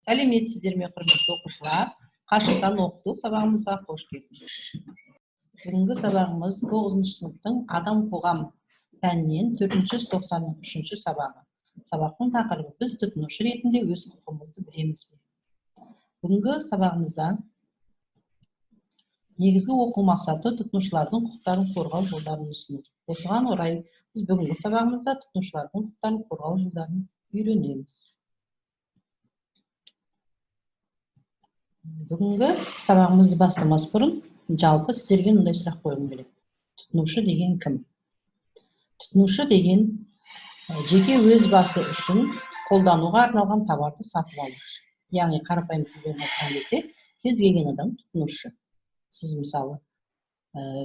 Сәлеметсіздер ме, құрметті оқушылар? Қашықтан оқыту сабағымызға қош келдіңіздер. Бүгінгі сабағымыз 9-шы сыныптың адам қоғам пәнінен 493 сабағы. Сабақтың тақырыбы біз тұтынушы ретінде өз құқығымызды білеміз бе? Бүгінгі сабағымызда негізгі оқу мақсаты тұтынушылардың құқықтарын қорғау жолдарын ұсыну. Осыған орай біз бүгінгі сабағымызда тұтынушылардың құқықтарын қорғау жолдарын үйренеміз. Бүгінгі сабағымызды бастамас бұрын жалпы сіздерге мындай сұрақ қойғым келеді. Тұтынушы деген кім? Тұтынушы деген жеке өз басы үшін қолдануға арналған товарды сатып алушы. Яғни қарапайым тілмен айтқан кезде кез келген адам тұтынушы. Сіз мысалы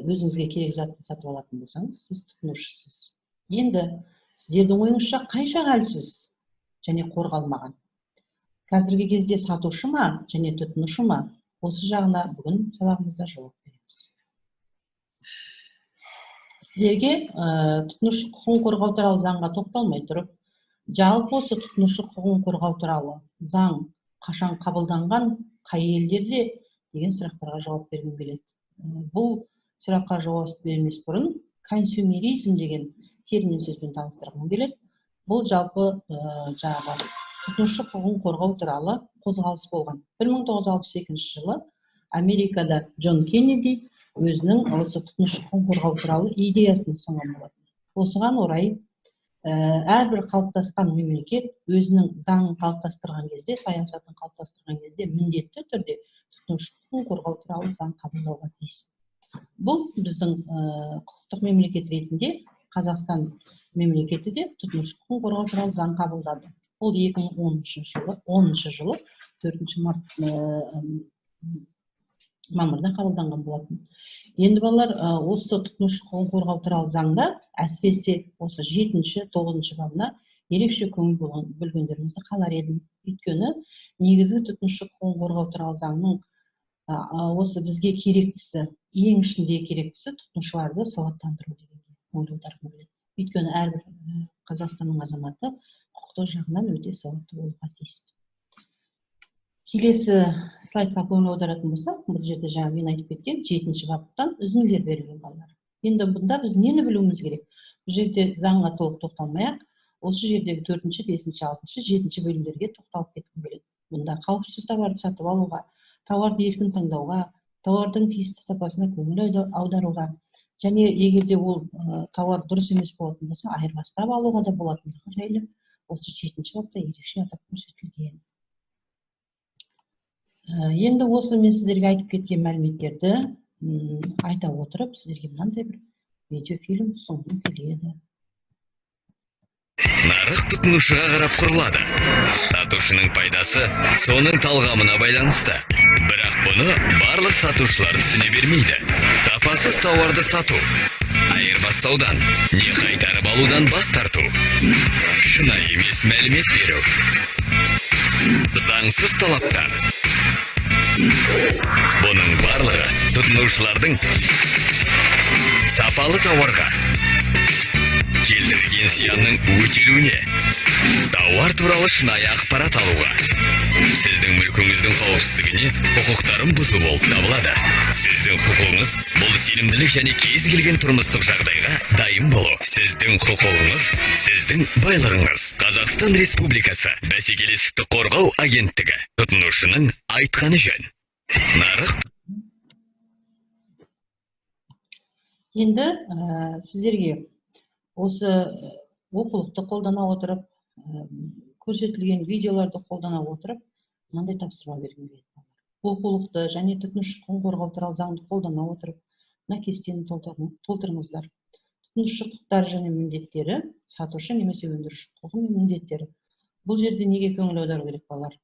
өзіңізге керек затты сатып алатын болсаңыз, сіз тұтынушысыз. Енді сіздердің ойыңызша қай жағы әлсіз және қорғалмаған? Қазіргі кезде сатушы ма және тұтынушы ма? Осы жағына бүгін сабағымызда жауап береміз. Сіздерге тұтынушы құқығын қорғау туралы заңға тоқталмай тұрып, жалпы осы тұтынушы құқығын қорғау туралы заң қашан қабылданған, қай елдерде деген сұрақтарға жауап бергім келеді. Бұл сұраққа жауап бермес бұрын консюмеризм деген термин сөзбен таныстырғым келеді. Бұл жалпы жаңағы тұтынушы құқығын қорғау туралы қозғалыс болған. 1962 жылы Америкада Джон Кеннеди өзінің осы тұтынушы құқығын қорғау туралы идеясын ұсынған болатын. Осыған орай әрбір қалыптасқан мемлекет өзінің заңын қалыптастырған кезде, саясатын қалыптастырған кезде міндетті түрде тұтынушы құқығын қорғау туралы заң қабылдауға тиіс. Бұл біздің құқықтық мемлекет ретінде Қазақстан мемлекеті де тұтынушы құқығын қорғау туралы заң қабылдады. Ол 2010 жылы 4 мамырда қабылданған болатын. Енді балалар, осы тұтынушы құқығын қорғау туралы заңда әсіресе осы 7-9 бабына ерекше көңіл бөлгендеріңізді қалар едім. Өйткені негізгі тұтынушы құқығын қорғау туралы заңның осы бізге керектісі, ең ішінде керектісі тұтынушыларды сауаттандыру деген ойлаударым келеді. Өйткені әрбір Қазақстанның азаматы құқықтық жағынан өте сауатты болуға тиіс. Келесі слайдқа көңіл аударатын болсақ, бұл жерде жаңа мен айтып кеткен 7-ші баптан үзінділер берілген балалар. Енді бұнда біз нені білуіміз керек? Бұл жерде заңға толық тоқталмай-ақ, осы жердегі 4-ші, 5-ші, 6-ші, 7-ші бөлімдерге тоқталып кеткім келеді. Бұнда қауіпсіз товарды сатып алуға, товарды еркін таңдауға, товардың тиісті сапасына көңіл аударуға, және егер де ол товар дұрыс емес болатын болса, айырбастап алуға да болатындығы жайлы осы 7-ші бапта ерекше атап көрсетілген. Енді осы мен сіздерге айтып кеткен мәліметтерді айта отырып, сіздерге мынандай бір видеофильм ұсынғым келеді. Нарық тұтынушыға қарап құрылады. Сатушының пайдасы соның талғамына байланысты. Бірақ бұны барлық сатушылар түсіне бермейді. Сапасыз тауарды сату, айырбастаудан, не қайтарып алудан бас тарту, шынайы емес мәлімет беру, заңсыз талаптар. Бұның барлығы тұтынушылардың сапалы тауарға келтірген зиянның өтелуіне, тауар туралы шынайы ақпарат алуға, сіздің мүлкіңіздің қауіпсіздігіне құқықтарын бұзу болып табылады. Сіздің құқығыңыз бұл сенімділік және кез келген тұрмыстық жағдайға дайын болу. Сіздің құқығыңыз, сіздің байлығыңыз. Қазақстан Республикасы бәсекелестікті қорғау агенттігі. Тұтынушының айтқаны жөн. Нарық. Енді сіздерге осы оқулықты қолдана отырып, көрсетілген видеоларды қолдана отырып, мынандай тапсырма бергім келеді. Оқулықты және тұтынушы құқығын қорғау туралы заңды қолдана отырып, мына кестені толтырыңыздар. Тұтынушы құқықтары және міндеттері, сатушы немесе өндіруші құқығы мен міндеттері. Бұл жерде неге көңіл аудару керек балалар?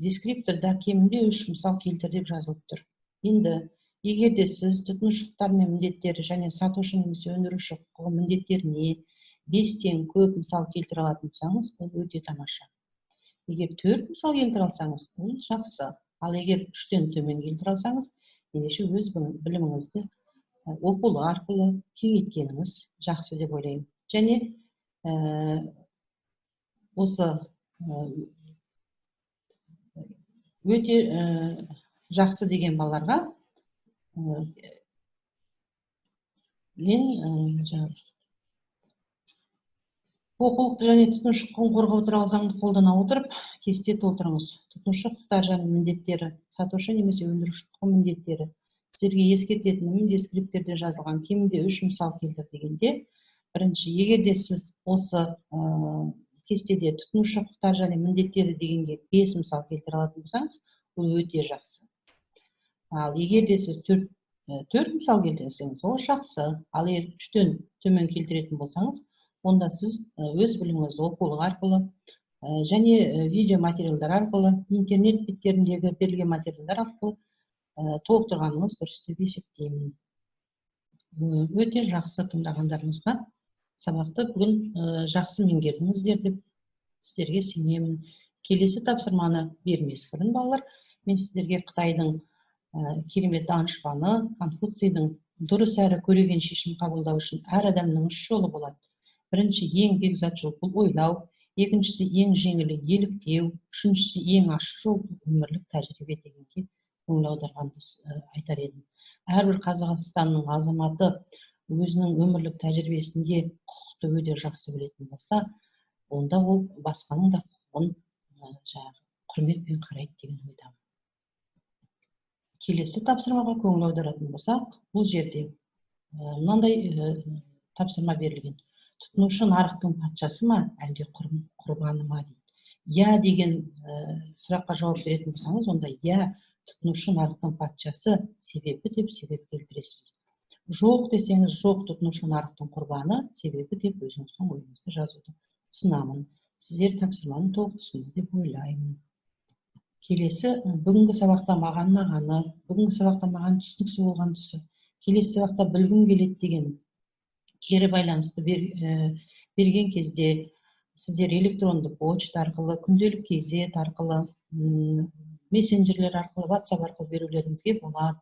Дескрипторда кемінде 3 мысал келтір деп жазылып тұр. Енді егер де сіз тұтынушы құқықтары мен міндеттері және сатушы немесе өндіруші құқығы міндеттеріне 5-тен көп мысал келтіре алатын болсаңыз, ол өте тамаша. Егер 4 мысал келтіре алсаңыз, ол жақсы. Ал егер 3-тен төмен келтіре алсаңыз, ендеше өз біліміңізді оқулық арқылы кеңейткеніңіз жақсы деп ойлаймын. Және осы өте жақсы деген балаларға мен оқулықты және тұтынушы құқығын қорғау туралы заңды қолдана отырып кесте толтырыңыз. Тұтынушы құқықтары және міндеттері, сатушы немесе өндіруші құқығы міндеттері. Сіздерге ескертетінім дескриптивте жазылған кемінде 3 мысал келтір дегенде, бірінші, егер де сіз осы кестеде тұтынушы құқықтары және міндеттері дегенге 5 мысал келтіре алатын болсаңыз, бұл өте жақсы. Ал егер де сіз 4 мысал келтірсеңіз, ол жақсы. Ал егер 3-тен төмен келтіретін болсаңыз, онда сіз өз біліміңізді оқулық арқылы және видео материалдар арқылы, интернет беттеріндегі берілген материалдар арқылы толықтырғаныңыз дұрыс деп есептеймін. Өте жақсы тыңдағандарыңызға, сабақты бүгін жақсы меңгердіңіздер деп сіздерге сенемін. Келесі тапсырманы бермес бұрын, балалар, мен сіздерге Қытайдың керемет данышпаны Конфуцийдің дұрыс әрі көреген шешім қабылдау үшін әр адамның 3 жолы болады. Бірінші, ең бекзат жол бұл ойлау, екіншісі ең жеңілі еліктеу, үшіншісі ең ашық жол өмірлік тәжірибе дегенге көңіл аударғанды айтар едім. Әрбір Қазақстанның азаматы өзінің өмірлік тәжірибесінде құқықты өте жақсы білетін болса, онда ол басқаның да құқығын құрметпен қарайды деген ойдамын. Келесі тапсырмаға көңіл аударатын болсақ, бұл жерде мынандай тапсырма берілген. Тұтынушы нарықтың патшасы ма, әлде құрбаны ма дейді. Я деген сұраққа жауап беретін болсаңыз, онда я, тұтынушы нарықтың патшасы, себебі деп себеп келтіресіз. Жоқ десеңіз, жоқ, тұтынушы нарықтың құрбаны, себебі деп өзіңіздің ойыңызды жазуды ұсынамын. Сіздер тапсырманы толық түсінді деп ойлаймын. Келесі, бүгінгі сабақта маған мағаны, бүгінгі сабақта маған түсініксіз болған тұсы, келесі сабақта білгім келеді деген кері байланысты берген кезде сіздер электронды почта арқылы, күнделік кезет арқылы, мессенджерлер арқылы, WhatsApp арқылы берулеріңізге болады.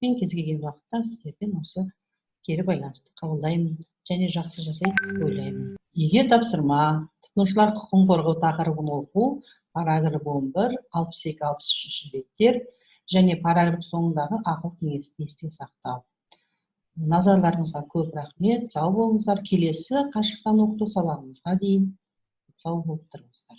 Мен кез келген уақытта сіздерден осы кері байланысты қабылдаймын және жақсы жасайды деп ойлаймын. Егер тапсырма тұтынушылар құқығын қорғау тақырыбын оқу, параграф 11, 62-63 беттер және параграф соңындағы ақыл кеңесті есте сақтау. Назарларыңызға көп рахмет, сау болыңыздар. Келесі қашықтан оқыту сабағымызға дейін сау болып тұрыңыздар.